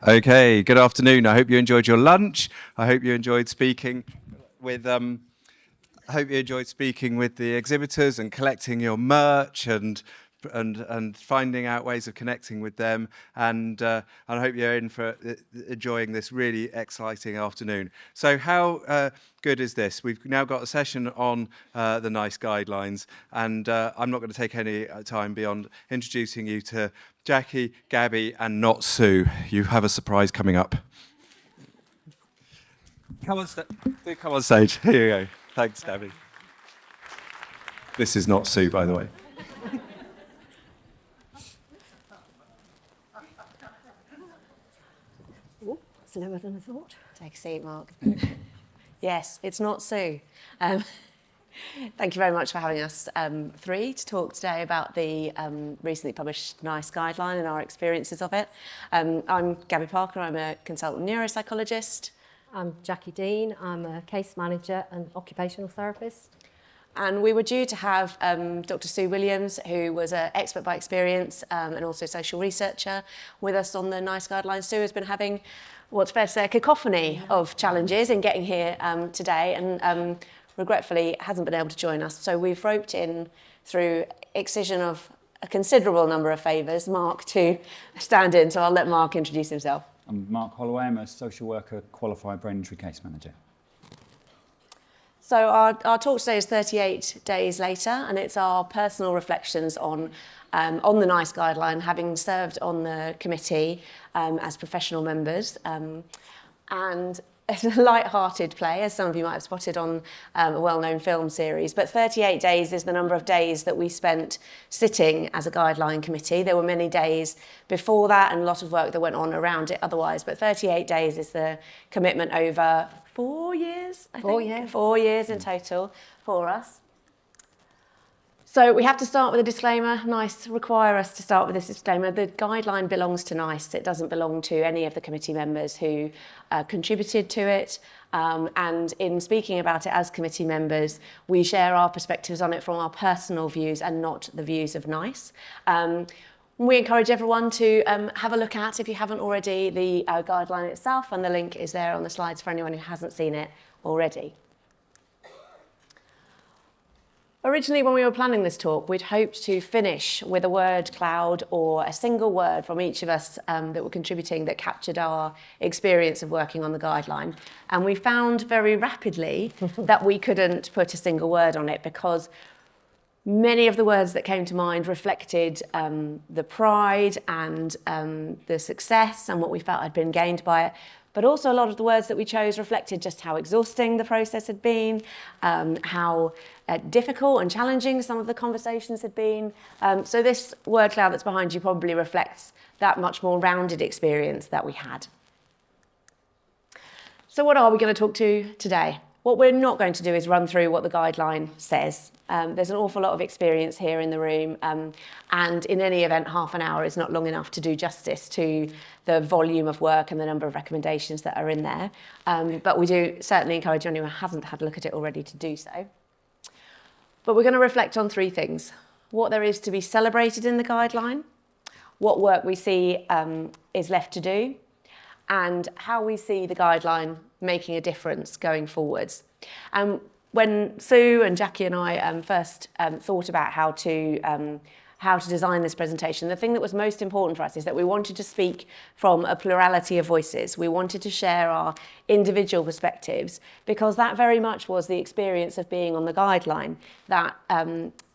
Okay, good afternoon. I hope you enjoyed your lunch. I hope you enjoyed speaking with I hope you enjoyed speaking with the exhibitors and collecting your merch and finding out ways of connecting with them. And I hope you're in for enjoying this really exciting afternoon. So how good is this? We've now got a session on the NICE Guidelines, and I'm not going to take any time beyond introducing you to Jackie, Gabby, and not Sue. You have a surprise coming up. Come on stage. Here you go. Thanks, Gabby. This is not Sue, by the way. Oh, slower than I thought. Take a seat, Mark. Yes, it's not Sue. Thank you very much for having us three to talk today about the recently published NICE Guideline and our experiences of it. I'm Gabby Parker, I'm a consultant neuropsychologist. I'm Jackie Dean, I'm a case manager and occupational therapist. And we were due to have Dr Sue Williams, who was an expert by experience and also social researcher, with us on the NICE Guidelines. Sue has been having, what's fair to say, a cacophony of challenges in getting here today, and regretfully hasn't been able to join us. So we've roped in, through excision of a considerable number of favours, Mark to stand in. So I'll let Mark introduce himself. I'm Mark Holloway, I'm a social worker, qualified brain injury case manager. So our talk today is 38 days later, and it's our personal reflections on the NICE Guideline, having served on the committee as professional members. And it's a light-hearted play, as some of you might have spotted on a well-known film series. But 38 days is the number of days that we spent sitting as a guideline committee. There were many days before that and a lot of work that went on around it otherwise. But 38 days is the commitment over 4 years, I think. 4 years. 4 years in total for us. So we have to start with a disclaimer. NICE require us to start with this disclaimer. The guideline belongs to NICE. It doesn't belong to any of the committee members who contributed to it. And in speaking about it as committee members, we share our perspectives on it from our personal views and not the views of NICE. We encourage everyone to have a look at, if you haven't already, the guideline itself, and the link is there on the slides for anyone who hasn't seen it already. Originally, when we were planning this talk, we'd hoped to finish with a word cloud or a single word from each of us that were contributing that captured our experience of working on the guideline. And we found very rapidly that we couldn't put a single word on it, because many of the words that came to mind reflected the pride and the success and what we felt had been gained by it. But also a lot of the words that we chose reflected just how exhausting the process had been, how difficult and challenging some of the conversations had been. So this word cloud that's behind you probably reflects that much more rounded experience that we had. So what are we going to talk to today? What we're not going to do is run through what the guideline says. There's an awful lot of experience here in the room, and in any event, half an hour is not long enough to do justice to the volume of work and the number of recommendations that are in there. But we do certainly encourage anyone who hasn't had a look at it already to do so. But we're going to reflect on three things: what there is to be celebrated in the guideline, what work we see is left to do, and how we see the guideline making a difference going forwards. When Sue and Jackie and I first thought about how to design this presentation, the thing that was most important for us is that we wanted to speak from a plurality of voices. We wanted to share our individual perspectives, because that very much was the experience of being on the guideline, that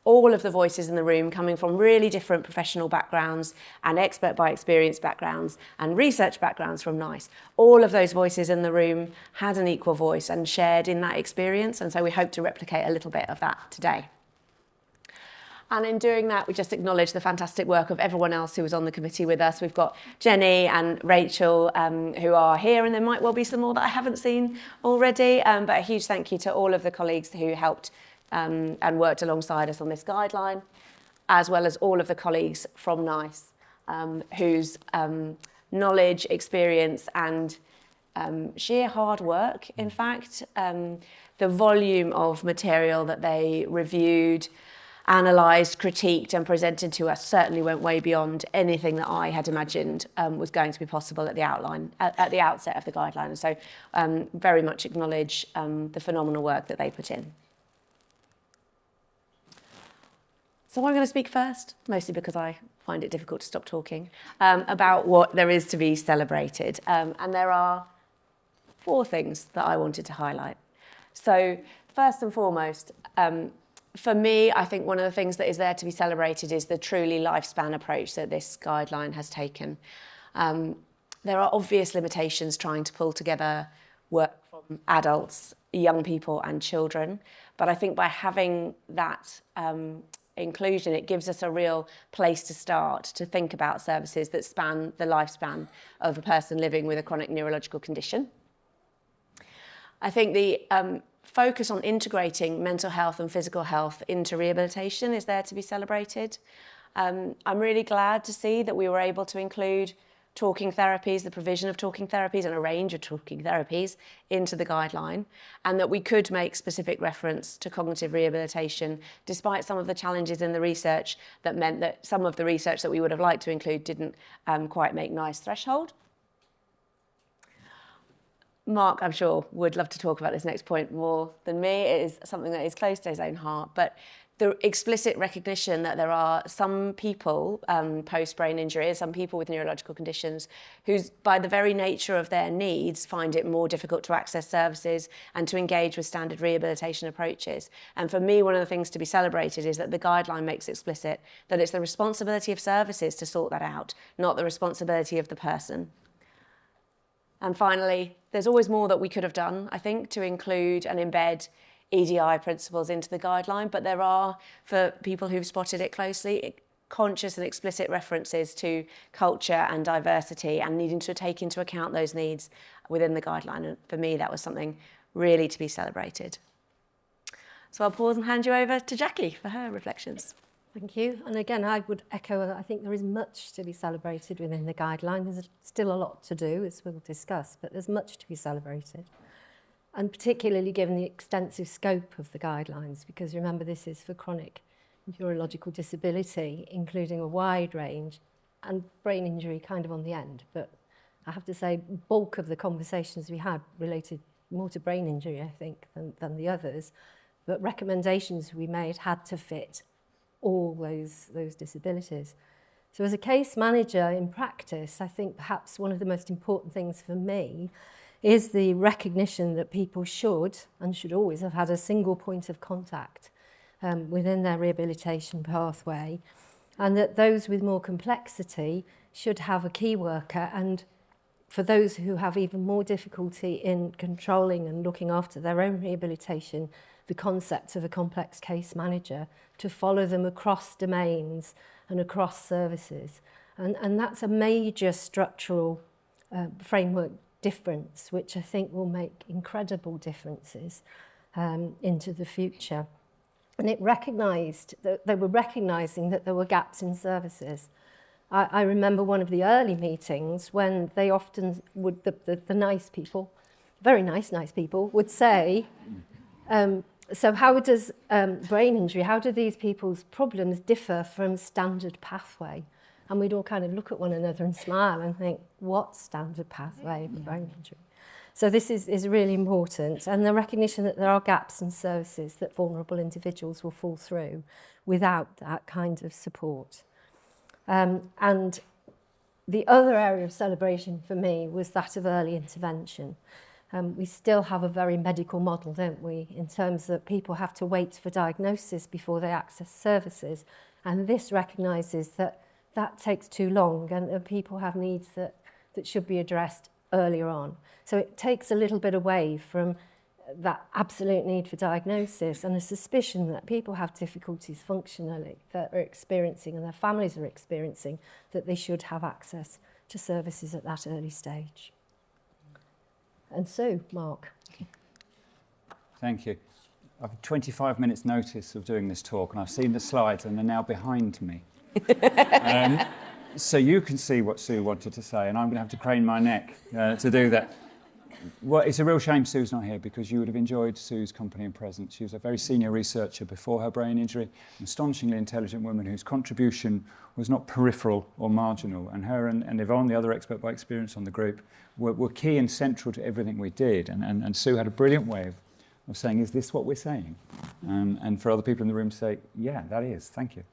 all of the voices in the room, coming from really different professional backgrounds and expert by experience backgrounds and research backgrounds from NICE, all of those voices in the room had an equal voice and shared in that experience. And so we hope to replicate a little bit of that today. And in doing that, we just acknowledge the fantastic work of everyone else who was on the committee with us. We've got Jenny and Rachel who are here, and there might well be some more that I haven't seen already. But a huge thank you to all of the colleagues who helped and worked alongside us on this guideline, as well as all of the colleagues from NICE whose knowledge, experience and sheer hard work, in fact, the volume of material that they reviewed analysed, critiqued and presented to us certainly went way beyond anything that I had imagined was going to be possible at the outset of the guideline. And so very much acknowledge the phenomenal work that they put in. So I'm going to speak first, mostly because I find it difficult to stop talking, about what there is to be celebrated. And there are 4 things that I wanted to highlight. So first and foremost, for me, I think one of the things that is there to be celebrated is the truly lifespan approach that this guideline has taken. There are obvious limitations trying to pull together work from adults, young people and children, but I think by having that inclusion, it gives us a real place to start to think about services that span the lifespan of a person living with a chronic neurological condition. I think the focus on integrating mental health and physical health into rehabilitation is there to be celebrated. I'm really glad to see that we were able to include talking therapies, the provision of talking therapies and a range of talking therapies into the guideline, and that we could make specific reference to cognitive rehabilitation, despite some of the challenges in the research that meant that some of the research that we would have liked to include didn't quite make NICE threshold. Mark, I'm sure, would love to talk about this next point more than me. It is something that is close to his own heart, but the explicit recognition that there are some people post-brain injury, some people with neurological conditions, who, by the very nature of their needs, find it more difficult to access services and to engage with standard rehabilitation approaches. And for me, one of the things to be celebrated is that the guideline makes explicit that it's the responsibility of services to sort that out, not the responsibility of the person. And finally, there's always more that we could have done, I think, to include and embed EDI principles into the guideline, but there are, for people who've spotted it closely, conscious and explicit references to culture and diversity and needing to take into account those needs within the guideline. And for me, that was something really to be celebrated. So I'll pause and hand you over to Jackie for her reflections. Thank you. And again, I would echo that I think there is much to be celebrated within the guideline. There's still a lot to do, as we'll discuss, but there's much to be celebrated. And particularly given the extensive scope of the guidelines, because remember, this is for chronic neurological disability, including a wide range, and brain injury kind of on the end. But I have to say, bulk of the conversations we had related more to brain injury, I think, than the others. But recommendations we made had to fit all those disabilities. So as a case manager in practice, I think perhaps one of the most important things for me is the recognition that people should always have had a single point of contact within their rehabilitation pathway, and that those with more complexity should have a key worker, and for those who have even more difficulty in controlling and looking after their own rehabilitation, the concept of a complex case manager to follow them across domains and across services. And that's a major structural framework difference, which I think will make incredible differences into the future. And it recognised that they were recognising that there were gaps in services. I remember one of the early meetings when they often would, the nice people, very nice people, would say, so how does brain injury, how do these people's problems differ from standard pathway? And we'd all kind of look at one another and smile and think, what standard pathway for brain injury? So this is really important. And the recognition that there are gaps in services that vulnerable individuals will fall through without that kind of support. And the other area of celebration for me was that of early intervention. We still have a very medical model, don't we, in terms that people have to wait for diagnosis before they access services. And this recognises that takes too long, and people have needs that should be addressed earlier on. So it takes a little bit away from that absolute need for diagnosis and a suspicion that people have difficulties functionally that are experiencing and their families are experiencing, that they should have access to services at that early stage. And so, Mark. Thank you. I've 25 minutes notice of doing this talk, and I've seen the slides and they're now behind me. So you can see what Sue wanted to say, and I'm going to have to crane my neck to do that. Well, it's a real shame Sue's not here, because you would have enjoyed Sue's company and presence. She was a very senior researcher before her brain injury, an astonishingly intelligent woman whose contribution was not peripheral or marginal. And her and Yvonne, the other expert by experience on the group, were key and central to everything we did. And Sue had a brilliant way of saying, is this what we're saying? And for other people in the room to say, yeah, that is, thank you.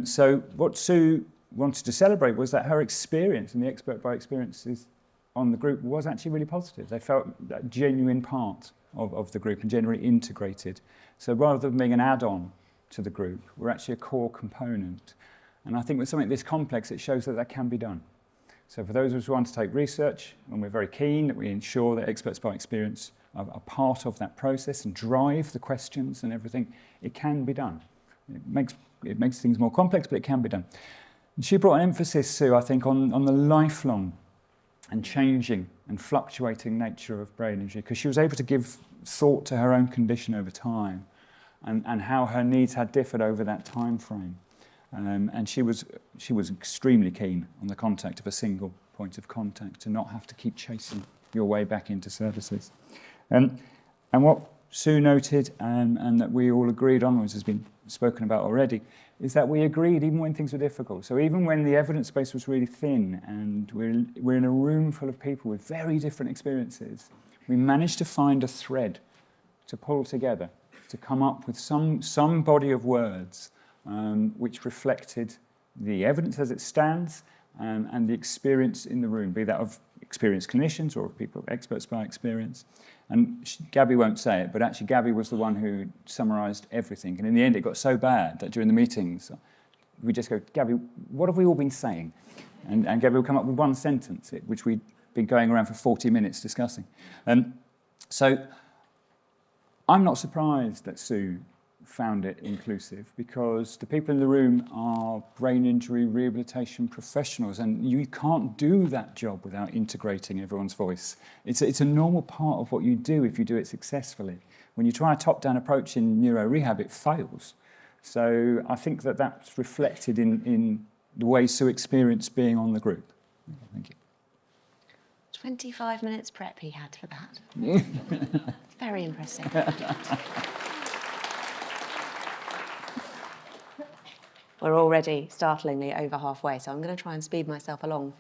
So what Sue wanted to celebrate was that her experience and the expert by experiences on the group was actually really positive. They felt that genuine part of the group and genuinely integrated. So rather than being an add-on to the group, we're actually a core component. And I think with something this complex, it shows that that can be done. So for those of us who want to take research, and we're very keen that we ensure that experts by experience are part of that process and drive the questions and everything, it can be done. It makes things more complex, but it can be done. And she brought an emphasis, Sue, I think, on the lifelong and changing and fluctuating nature of brain injury, because she was able to give thought to her own condition over time and how her needs had differed over that time frame. And she was extremely keen on the contact of a single point of contact, to not have to keep chasing your way back into services. And what Sue noted, and that we all agreed on, which has been spoken about already, is that we agreed even when things were difficult. So even when the evidence base was really thin and we're in a room full of people with very different experiences, we managed to find a thread to pull together, to come up with some body of words which reflected the evidence as it stands and the experience in the room, be that of experienced clinicians or of people, experts by experience. And Gabby won't say it, but actually Gabby was the one who summarised everything. And in the end, it got so bad that during the meetings, we just go, Gabby, what have we all been saying? And Gabby would come up with one sentence, which we'd been going around for 40 minutes discussing. So I'm not surprised that Sue found it inclusive, because the people in the room are brain injury rehabilitation professionals, and you can't do that job without integrating everyone's voice. It's a normal part of what you do if you do it successfully. When you try a top-down approach in neuro rehab, it fails. So I think that that's reflected in the way Sue experienced being on the group. Thank you. 25 minutes prep he had for that. Very impressive. We're already startlingly over halfway, so I'm going to try and speed myself along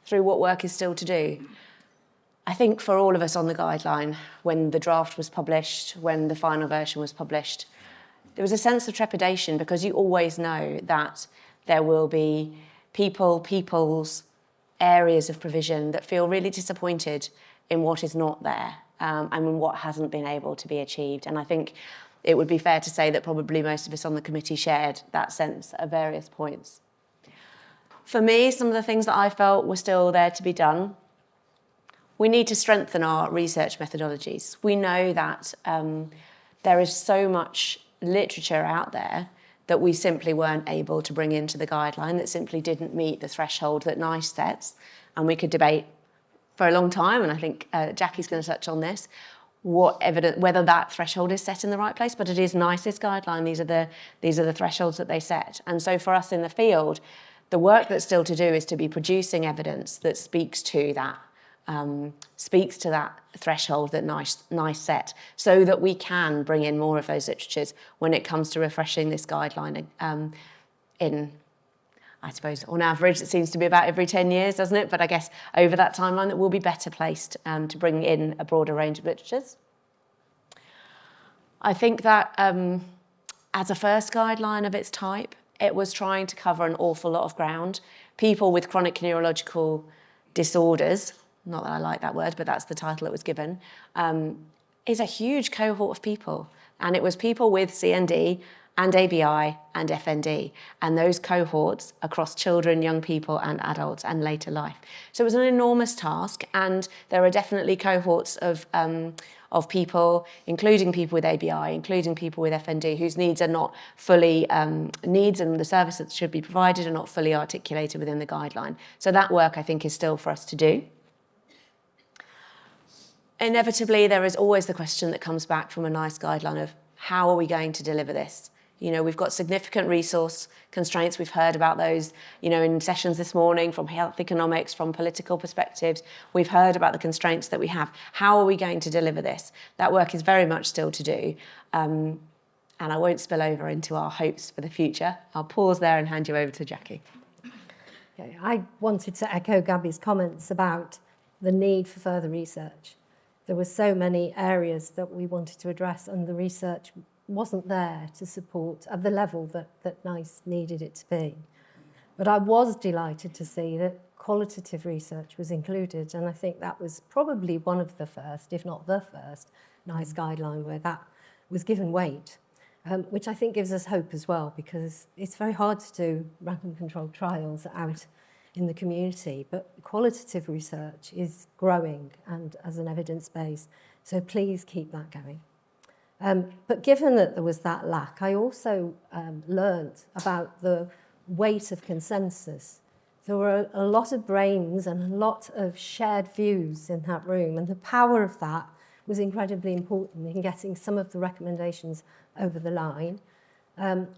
through what work is still to do. I think for all of us on the guideline, when the draft was published, when the final version was published, there was a sense of trepidation, because you always know that there will be people's areas of provision that feel really disappointed in what is not there and in what hasn't been able to be achieved. And I think it would be fair to say that probably most of us on the committee shared that sense at various points. For me, some of the things that I felt were still there to be done. We need to strengthen our research methodologies. We know that there is so much literature out there that we simply weren't able to bring into the guideline, that simply didn't meet the threshold that NICE sets. And we could debate for a long time, and I think Jackie's going to touch on this, whether that threshold is set in the right place, but it is NICE's guideline. These are the thresholds that they set. And so for us in the field, the work that's still to do is to be producing evidence that speaks to that threshold that NICE set, so that we can bring in more of those literatures when it comes to refreshing this guideline in, I suppose, on average, it seems to be about every 10 years, doesn't it? But I guess over that timeline, that we'll be better placed to bring in a broader range of literatures. I think that as a first guideline of its type, it was trying to cover an awful lot of ground. People with chronic neurological disorders, not that I like that word, but that's the title it was given, is a huge cohort of people. And it was people with CND and ABI and FND, and those cohorts across children, young people and adults and later life. So it was an enormous task, and there are definitely cohorts of people, including people with ABI, including people with FND, whose needs are not fully, needs and the services that should be provided are not fully articulated within the guideline. So that work, I think, is still for us to do. Inevitably, there is always the question that comes back from a NICE guideline of how are we going to deliver this You know, we've got significant resource constraints. We've heard about those, you know, in sessions this morning from health economics, from political perspectives. We've heard about the constraints that we have. How are we going to deliver this? That work is very much still to do. And I won't spill over into our hopes for the future. I'll pause there and hand you over to Jackie. Okay, I wanted to echo Gabby's comments about the need for further research. There were so many areas that we wanted to address, and the research wasn't there to support at the level that NICE needed it to be. But I was delighted to see that qualitative research was included, and I think that was probably one of the first, if not the first, NICE guideline where that was given weight, which I think gives us hope as well, because it's very hard to do random controlled trials out in the community, but qualitative research is growing and as an evidence base, so please keep that going. But given that there was that lack, I also learned about the weight of consensus. There were a lot of brains and a lot of shared views in that room, and the power of that was incredibly important in getting some of the recommendations over the line. And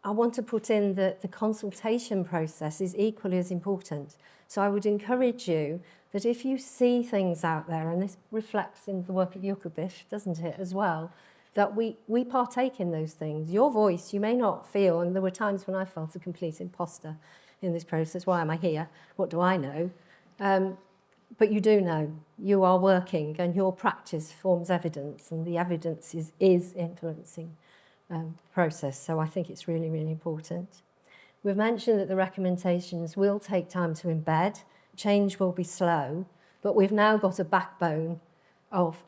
I want to put in that the consultation process is equally as important. So I would encourage you that if you see things out there, and this reflects in the work of Occupational, doesn't it, as well, that we partake in those things. Your voice, you may not feel, and there were times when I felt a complete imposter in this process. Why am I here? What do I know? But you do know. You are working, and your practice forms evidence, and the evidence is influencing process. So I think it's really, really important. We've mentioned that the recommendations will take time to embed. Change will be slow, but we've now got a backbone of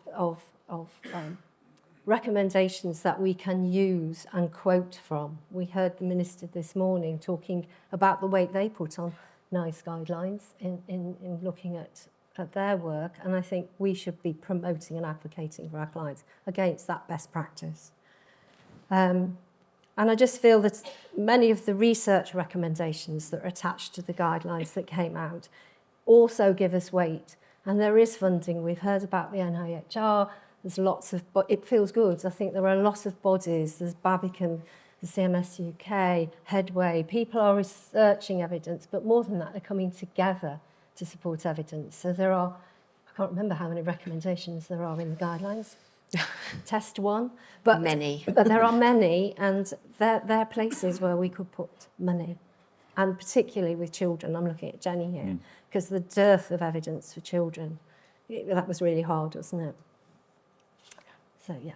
recommendations that we can use and quote from. We heard the Minister this morning talking about the weight they put on NICE guidelines in looking at their work, and I think we should be promoting and advocating for our clients against that best practice. And I just feel that many of the research recommendations that are attached to the guidelines that came out also give us weight. And there is funding. We've heard about the NIHR. There's lots of, but it feels good. I think there are a lot of bodies. There's Babicon, the CMS UK, Headway. People are researching evidence, but more than that, they're coming together to support evidence. So there are, I can't remember how many recommendations there are in the guidelines. Test one. But Many. But there are many, and they're places where we could put money. And particularly with children, I'm looking at Jenny here, because the dearth of evidence for children, that was really hard, wasn't it? So, yeah.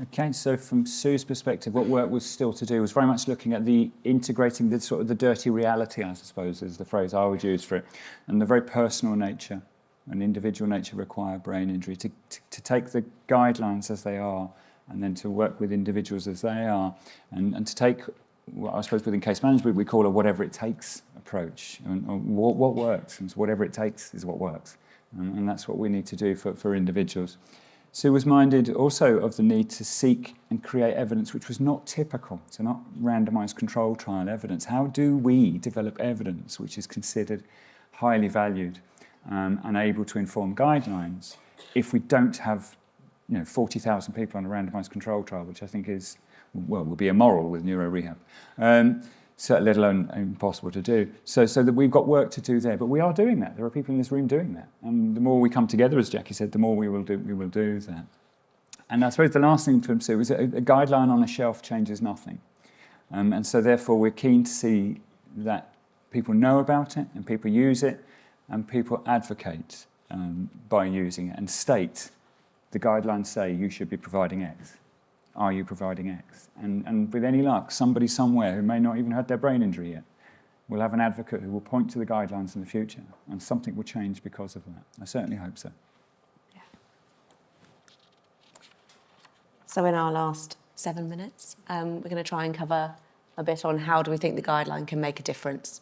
Okay, so from Sue's perspective, what work was still to do was very much looking at the integrating the sort of the dirty reality, I suppose, is the phrase I would use for it, and the very personal nature and individual nature require brain injury, to take the guidelines as they are and then to work with individuals as they are, and to take what I suppose within case management we call a whatever it takes approach. And what works, and whatever it takes is what works. And that's what we need to do for individuals. Sue was minded also of the need to seek and create evidence which was not typical, so not randomised control trial evidence. How do we develop evidence which is considered highly valued and able to inform guidelines if we don't have 40,000 people on a randomised control trial, which I think is, well, would be immoral with neurorehab, so let alone impossible to do. So that we've got work to do there, but we are doing that. There are people in this room doing that, and the more we come together, as Jackie said, the more we will do that. And I suppose the last thing to say was a guideline on a shelf changes nothing, and so therefore we're keen to see that people know about it and people use it and people advocate by using it and state the guidelines say you should be providing X. Are you providing X? And with any luck, somebody somewhere who may not even have their brain injury yet will have an advocate who will point to the guidelines in the future, and something will change because of that. I certainly hope so. Yeah. So in our last 7 minutes, we're going to try and cover a bit on how do we think the guideline can make a difference.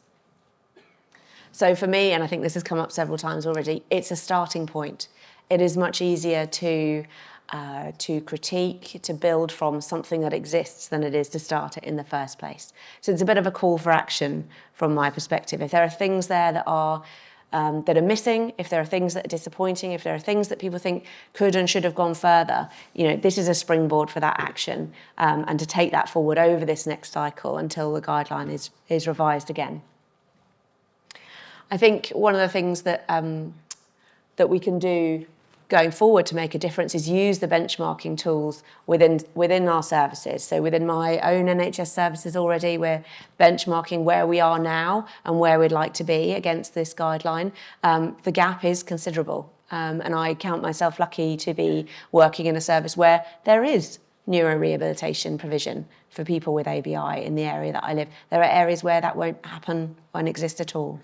So for me, and I think this has come up several times already, it's a starting point. It is much easier to critique, to build from something that exists than it is to start it in the first place. So it's a bit of a call for action from my perspective. If there are things there that are that are missing, if there are things that are disappointing, if there are things that people think could and should have gone further, this is a springboard for that action, and to take that forward over this next cycle until the guideline is revised again. I think one of the things that we can do going forward to make a difference is use the benchmarking tools within our services. So within my own NHS services already, we're benchmarking where we are now and where we'd like to be against this guideline. The gap is considerable, and I count myself lucky to be working in a service where there is neurorehabilitation provision for people with ABI in the area that I live. There are areas where that won't exist at all.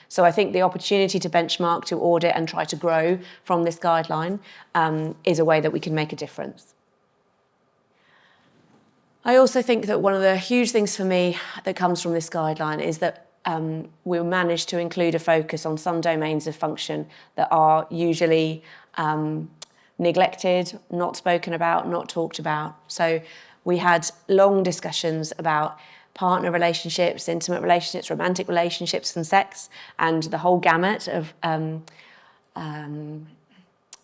So I think the opportunity to benchmark, to audit and try to grow from this guideline is a way that we can make a difference. I also think that one of the huge things for me that comes from this guideline is that we managed to include a focus on some domains of function that are usually neglected, not spoken about, not talked about. So we had long discussions about partner relationships, intimate relationships, romantic relationships and sex, and the whole gamut of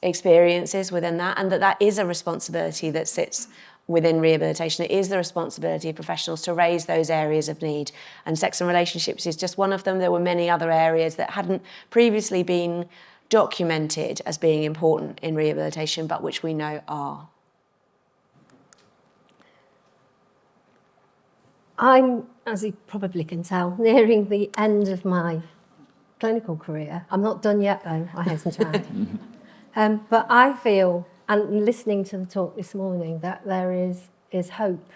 experiences within that, and that is a responsibility that sits within rehabilitation. It is the responsibility of professionals to raise those areas of need, and sex and relationships is just one of them. There were many other areas that hadn't previously been documented as being important in rehabilitation, but which we know are. I'm, as you probably can tell, nearing the end of my clinical career. I'm not done yet, though, I hasten to add. But I feel, and listening to the talk this morning, that there is hope.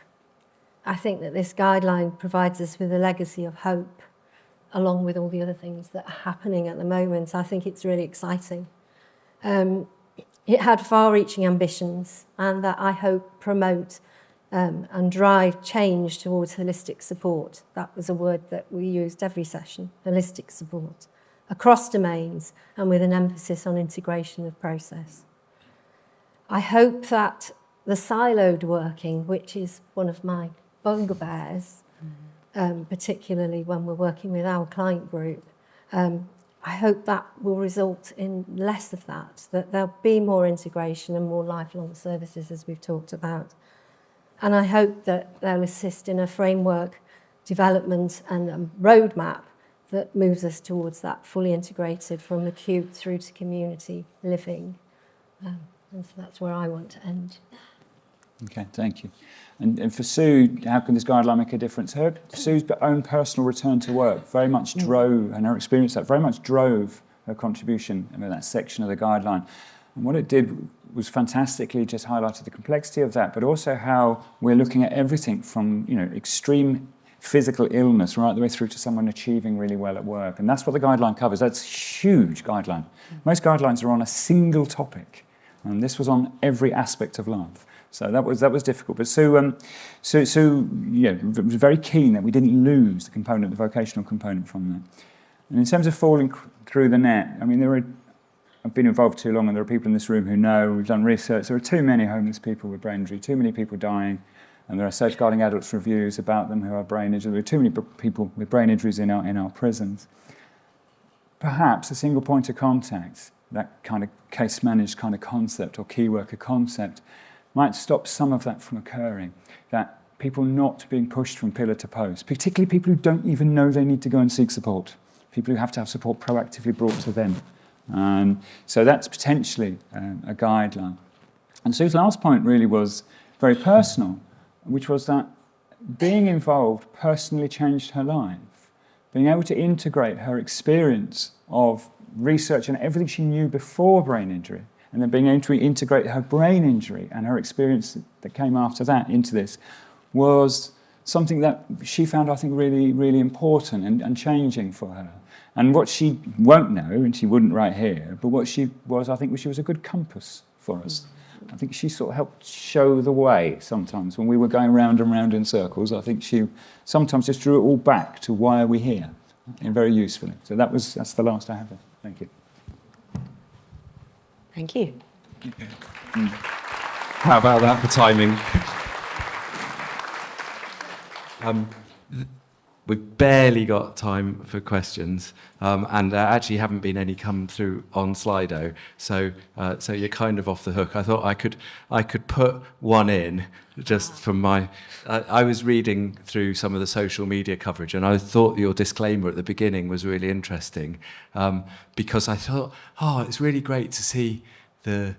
I think that this guideline provides us with a legacy of hope, along with all the other things that are happening at the moment. I think it's really exciting. It had far-reaching ambitions, and that I hope promote and drive change towards holistic support. That was a word that we used every session, holistic support, across domains and with an emphasis on integration of process. I hope that the siloed working, which is one of my bugbears, particularly when we're working with our client group, I hope that will result in less of that there'll be more integration and more lifelong services, as we've talked about. And I hope that they'll assist in a framework development and a roadmap that moves us towards that fully integrated from acute through to community living. And so that's where I want to end. Okay, thank you. And for Sue, how can this guideline make a difference? Sue's own personal return to work very much drove, and her experience that very much drove her contribution in that section of the guideline. And what it did was fantastically just highlighted the complexity of that, but also how we're looking at everything from extreme physical illness right the way through to someone achieving really well at work. And that's what the guideline covers. That's a huge guideline. Most guidelines are on a single topic, and this was on every aspect of life. So that was difficult. But Sue was very keen that we didn't lose the vocational component from that. And in terms of falling through the net, I mean, I've been involved too long, and there are people in this room who know, we've done research, there are too many homeless people with brain injury, too many people dying, and there are safeguarding adults reviews about them who are brain injured. There are too many people with brain injuries in our prisons. Perhaps a single point of contact, that kind of case-managed kind of concept or key worker concept, might stop some of that from occurring, that people not being pushed from pillar to post, particularly people who don't even know they need to go and seek support, people who have to have support proactively brought to them. So that's potentially a guideline. And Sue's last point really was very personal, which was that being involved personally changed her life. Being able to integrate her experience of research and everything she knew before brain injury, and then being able to integrate her brain injury and her experience that came after that into this, was something that she found, I think, really, really important and changing for her. And what she won't know, and she wouldn't right here, but what she was, I think, she was a good compass for us. I think she sort of helped show the way sometimes when we were going round and round in circles. I think she sometimes just drew it all back to why are we here, and very usefully. So that's the last I have there. Thank you. Thank you. Okay. How about that for timing? we've barely got time for questions, and there actually haven't been any come through on Slido, so you're kind of off the hook. I thought I could put one in just from my. I was reading through some of the social media coverage, and I thought your disclaimer at the beginning was really interesting, because I thought, oh, it's really great to see the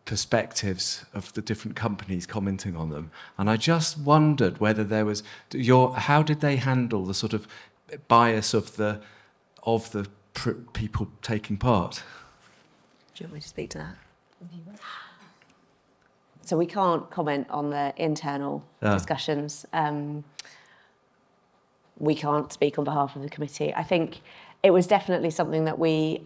perspectives of the different companies commenting on them, and I just wondered whether there was how did they handle the sort of bias of the people taking part? Do you want me to speak to that? So we can't comment on the internal discussions. We can't speak on behalf of the committee. I think it was definitely something that we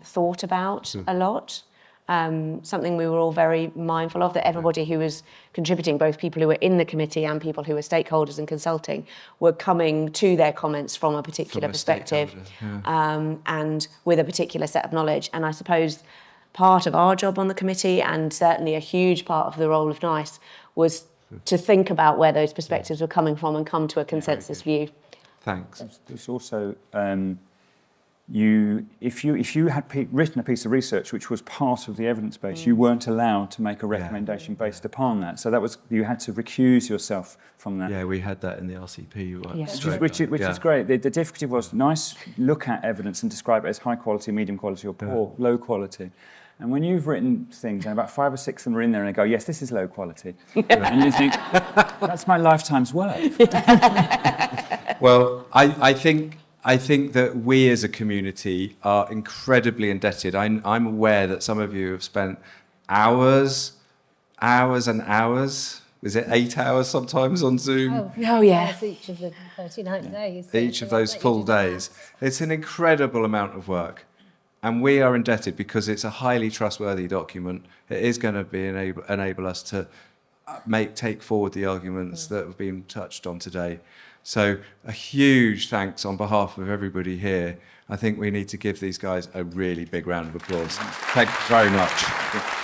thought about a lot. Something we were all very mindful of, that everybody who was contributing, both people who were in the committee and people who were stakeholders and consulting, were coming to their comments from a particular perspective, and with a particular set of knowledge. And I suppose part of our job on the committee, and certainly a huge part of the role of NICE, was to think about where those perspectives were coming from and come to a consensus view. Thanks. There's also if you had written a piece of research which was part of the evidence base, you weren't allowed to make a recommendation based upon that. So that was, you had to recuse yourself from that. Yeah, we had that in the RCP. Which is great. The difficulty was NICE look at evidence and describe it as high quality, medium quality, or poor, low quality. And when you've written things, and about 5 or 6 of them are in there, and they go, yes, this is low quality. And you think, that's my lifetime's work. Well, I think that we as a community are incredibly indebted. I'm aware that some of you have spent hours and hours. Is it 8 hours sometimes on Zoom? Oh yeah. Each of the 39 days. Each of those full days. It's an incredible amount of work. And we are indebted because it's a highly trustworthy document. It is going to enable us to take forward the arguments that have been touched on today. So a huge thanks on behalf of everybody here. I think we need to give these guys a really big round of applause. Thank you very much.